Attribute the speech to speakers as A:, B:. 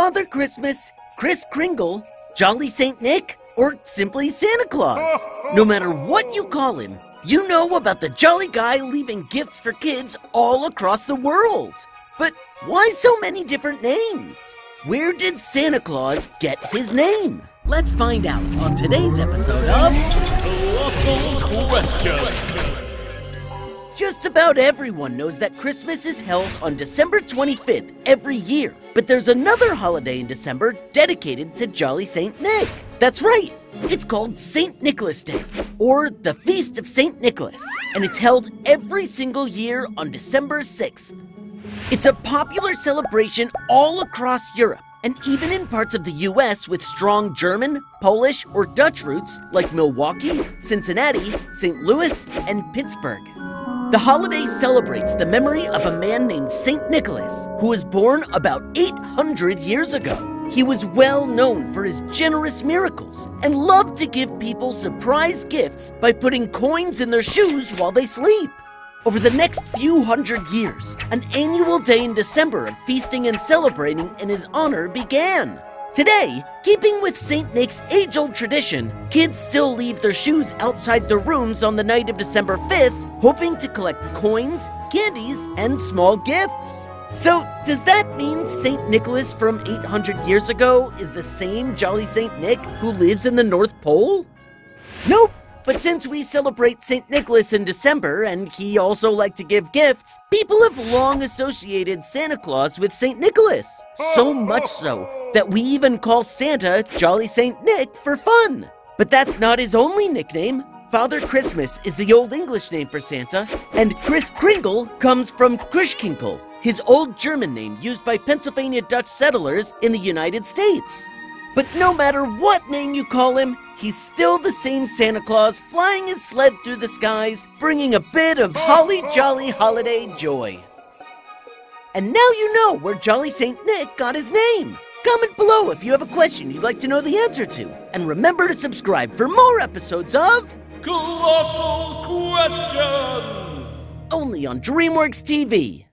A: Father Christmas, Kris Kringle, Jolly St. Nick, or simply Santa Claus. No matter what you call him, you know about the jolly guy leaving gifts for kids all across the world. But why so many different names? Where did Santa Claus get his name? Let's find out on today's episode of
B: Colossal Question.
A: Just about everyone knows that Christmas is held on December 25th every year, but there's another holiday in December dedicated to Jolly St. Nick. That's right, it's called St. Nicholas Day, or the Feast of St. Nicholas, and it's held every single year on December 6th. It's a popular celebration all across Europe, and even in parts of the US with strong German, Polish, or Dutch roots like Milwaukee, Cincinnati, St. Louis, and Pittsburgh. The holiday celebrates the memory of a man named St. Nicholas, who was born about 800 years ago. He was well known for his generous miracles and loved to give people surprise gifts by putting coins in their shoes while they sleep. Over the next few hundred years, an annual day in December of feasting and celebrating in his honor began. Today, keeping with St. Nick's age-old tradition, kids still leave their shoes outside their rooms on the night of December 5th, hoping to collect coins, candies, and small gifts. So, does that mean St. Nicholas from 800 years ago is the same Jolly St. Nick who lives in the North Pole? Nope. But since we celebrate St. Nicholas in December, and he also liked to give gifts, people have long associated Santa Claus with St. Nicholas. So much so that we even call Santa Jolly St. Nick for fun. But that's not his only nickname. Father Christmas is the Old English name for Santa, and Kris Kringle comes from Christkindl, his Old German name used by Pennsylvania Dutch settlers in the United States. But no matter what name you call him, he's still the same Santa Claus flying his sled through the skies, bringing a bit of holly jolly holiday joy. And now you know where Jolly St. Nick got his name. Comment below if you have a question you'd like to know the answer to. And remember to subscribe for more episodes of
B: Colossal Questions.
A: Only on DreamWorks TV.